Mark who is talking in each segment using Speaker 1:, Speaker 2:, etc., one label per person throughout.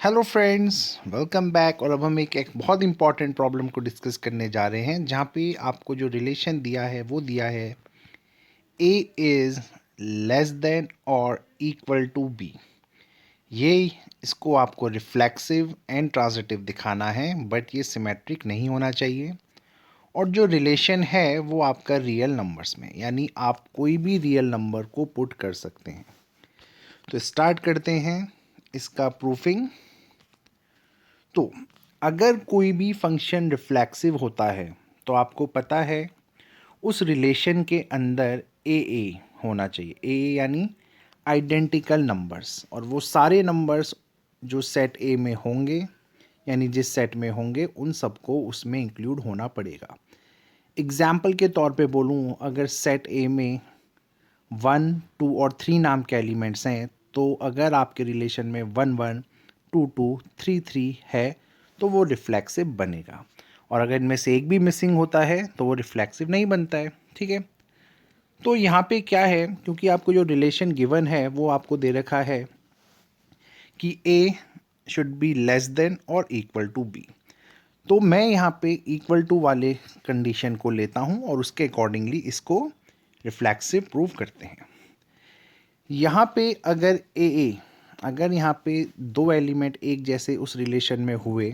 Speaker 1: Hello friends, welcome back. और अब हम एक बहुत इंपॉर्टेंट प्रॉब्लम को डिस्कस करने जा रहे हैं जहाँ पे आपको जो रिलेशन दिया है वो दिया है ए इज़ लेस देन और इक्वल टू बी। ये इसको आपको रिफ्लेक्सिव एंड ट्रांजिटिव दिखाना है, बट ये सिमेट्रिक नहीं होना चाहिए। और जो रिलेशन है वो आपका रियल नंबर्स में, यानी आप कोई भी रियल नंबर को पुट कर सकते हैं। तो स्टार्ट करते हैं इसका प्रूफिंग। तो अगर कोई भी फंक्शन रिफ्लेक्सिव होता है तो आपको पता है उस रिलेशन के अंदर ए होना चाहिए। ए यानी आइडेंटिकल नंबर्स, और वो सारे नंबर्स जो सेट ए में होंगे, यानी जिस सेट में होंगे उन सबको उसमें इंक्लूड होना पड़ेगा। एग्जाम्पल के तौर पे बोलूँ, अगर सेट ए में 1, 2 और 3 नाम के एलिमेंट्स हैं, तो अगर आपके रिलेशन में 1, 1, 2, 2, 3, 3 है तो वो रिफ्लेक्सिव बनेगा। और अगर इनमें से एक भी मिसिंग होता है तो वो रिफ्लेक्सिव नहीं बनता है। ठीक है, तो यहाँ पे क्या है, क्योंकि आपको जो रिलेशन गिवन है वो आपको दे रखा है कि ए शुड बी लेस देन और इक्वल टू बी, तो मैं यहाँ पे इक्वल टू वाले कंडीशन को लेता हूँ और उसके अकॉर्डिंगली इसको रिफ्लेक्सिव प्रूव करते हैं। यहाँ पे अगर यहाँ पे दो एलिमेंट एक जैसे उस रिलेशन में हुए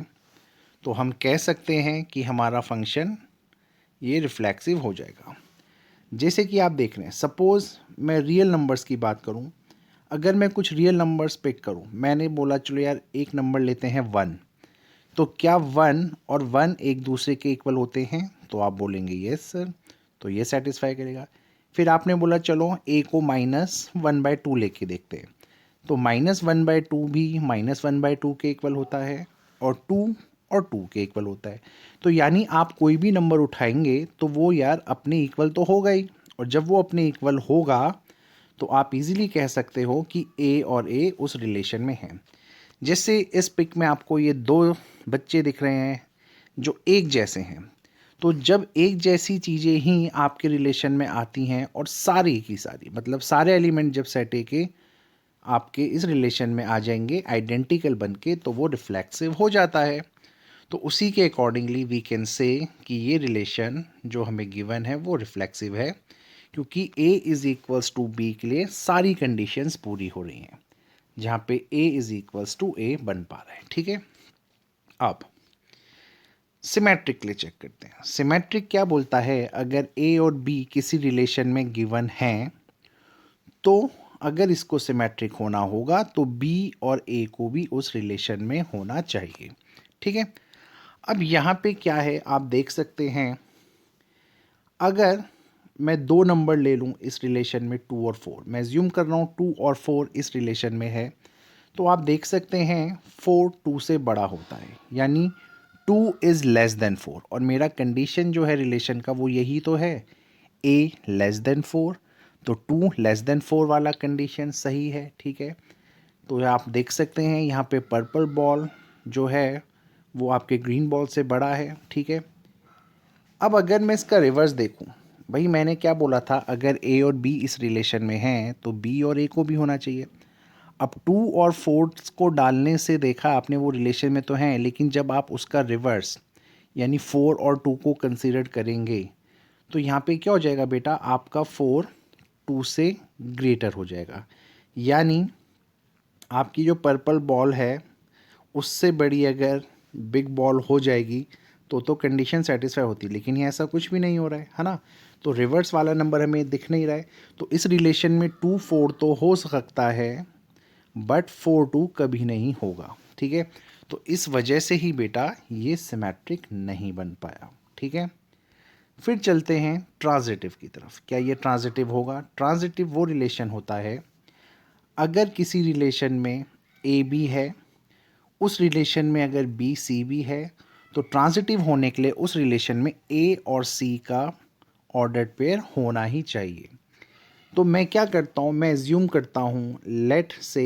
Speaker 1: तो हम कह सकते हैं कि हमारा फंक्शन ये रिफ्लेक्सिव हो जाएगा। जैसे कि आप देख रहे हैं, सपोज़ मैं रियल नंबर्स की बात करूं, अगर मैं कुछ रियल नंबर्स पिक करूं, मैंने बोला चलो यार एक नंबर लेते हैं 1, तो क्या 1 और 1 एक दूसरे के इक्वल होते हैं? तो आप बोलेंगे यस सर, तो ये सेटिस्फाई करेगा। फिर आपने बोला चलो ए को -1/2 लेके देखते हैं, तो -1/2 भी -1/2 के इक्वल होता है और 2 और 2 के इक्वल होता है। तो यानी आप कोई भी नंबर उठाएंगे तो वो यार अपने इक्वल तो होगा ही, और जब वो अपने इक्वल होगा तो आप इजीली कह सकते हो कि ए और ए उस रिलेशन में हैं। जैसे इस पिक में आपको ये दो बच्चे दिख रहे हैं जो एक जैसे हैं, तो जब एक जैसी चीज़ें ही आपके रिलेशन में आती हैं और सारी की सारी, मतलब सारे एलिमेंट जब सेट ए के आपके इस रिलेशन में आ जाएंगे आइडेंटिकल बन के, तो वो रिफ्लेक्सिव हो जाता है। तो उसी के अकॉर्डिंगली वी कैन से कि ये रिलेशन जो हमें गिवन है वो रिफ्लेक्सिव है, क्योंकि a is equals to B के लिए सारी कंडीशंस पूरी हो रही हैं, जहाँ पे a इज़ इक्वल्स टू ए बन पा रहा है। ठीक है, अब सिमेट्रिक के लिए चेक करते हैं। सिमेट्रिक क्या बोलता है, अगर a और b किसी रिलेशन में गिवन हैं तो अगर इसको सिमेट्रिक होना होगा तो b और a को भी उस रिलेशन में होना चाहिए। ठीक है, अब यहाँ पे क्या है आप देख सकते हैं, अगर मैं दो नंबर ले लूँ इस रिलेशन में 2 और 4, मैं ज्यूम कर रहा हूँ 2 और 4 इस रिलेशन में है, तो आप देख सकते हैं 4 2 से बड़ा होता है, यानी 2 इज़ लेस देन 4। और मेरा कंडीशन जो है रिलेशन का वो यही तो है, a लेस देन 4, तो 2 लेस देन 4 वाला कंडीशन सही है। ठीक है, तो आप देख सकते हैं यहाँ पे पर्पल बॉल जो है वो आपके ग्रीन बॉल से बड़ा है। ठीक है, अब अगर मैं इसका रिवर्स देखूं, भाई मैंने क्या बोला था, अगर ए और बी इस रिलेशन में हैं तो बी और ए को भी होना चाहिए। अब 2 और 4 को डालने से देखा आपने वो रिलेशन में तो हैं, लेकिन जब आप उसका रिवर्स यानी 4 और 2 को कंसीडर करेंगे तो यहाँ पे क्या हो जाएगा बेटा, आपका 4 2 से ग्रेटर हो जाएगा, यानी आपकी जो पर्पल बॉल है उससे बड़ी अगर बिग बॉल हो जाएगी तो कंडीशन सेटिस्फाई होती, लेकिन ये ऐसा कुछ भी नहीं हो रहा है ना। तो रिवर्स वाला नंबर हमें दिख नहीं रहा है, तो इस रिलेशन में 2 4 तो हो सकता है बट 4 2 कभी नहीं होगा। ठीक है, तो इस वजह से ही बेटा ये सिमेट्रिक नहीं बन पाया। ठीक है, फिर चलते हैं ट्रांजिटिव की तरफ। क्या ये ट्रांजिटिव होगा? ट्रांजिटिव वो रिलेशन होता है अगर किसी रिलेशन में ए बी है, उस रिलेशन में अगर बी सी भी है, तो ट्रांजिटिव होने के लिए उस रिलेशन में ए और सी का ऑर्डर्ड पेयर होना ही चाहिए। तो मैं क्या करता हूँ, मैं एज्यूम करता हूँ, लेट से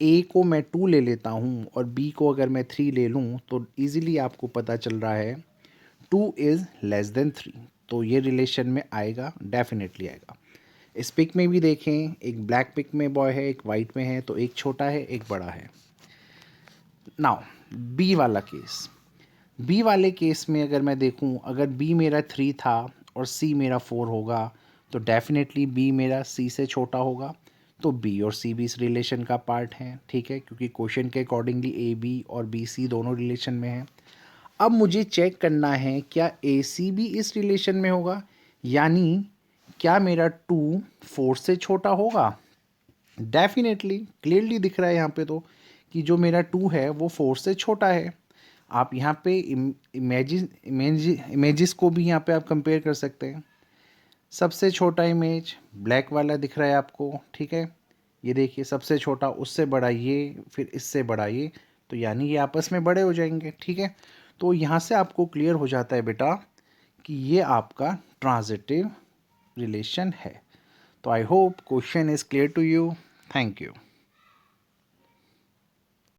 Speaker 1: ए को मैं 2 ले लेता हूँ और बी को अगर मैं 3 ले लूँ, तो इजीली आपको पता चल रहा है 2 इज़ लेस देन 3, तो ये रिलेशन में आएगा, डेफिनेटली आएगा। इस पिक में भी देखें, एक ब्लैक पिक में बॉय है, एक वाइट में है, तो एक छोटा है एक बड़ा है। नाउ बी वाला केस, बी वाले केस में अगर मैं देखूं, अगर बी मेरा 3 था और सी मेरा 4 होगा तो डेफिनेटली बी मेरा सी से छोटा होगा, तो बी और सी भी इस रिलेशन का पार्ट है, ठीक है, क्योंकि क्वेश्चन के अकॉर्डिंगली ए बी और बी सी दोनों रिलेशन में हैं। अब मुझे चेक करना है क्या ए सी भी इस रिलेशन में होगा, यानी क्या मेरा 2 4 से छोटा होगा। डेफिनेटली क्लियरली दिख रहा है यहाँ पे तो कि जो मेरा 2 है वो 4 से छोटा है। आप यहाँ पे इमेजेस को भी यहाँ पे आप कंपेयर कर सकते हैं। सबसे छोटा इमेज ब्लैक वाला दिख रहा है आपको, ठीक है, ये देखिए सबसे छोटा, उससे बड़ा ये, फिर इससे बड़ा ये, तो यानी ये आपस में बड़े हो जाएंगे, ठीक है। तो यहाँ से आपको क्लियर हो जाता है बेटा कि ये आपका ट्रांजिटिव रिलेशन है। तो I hope question is clear to you. Thank you.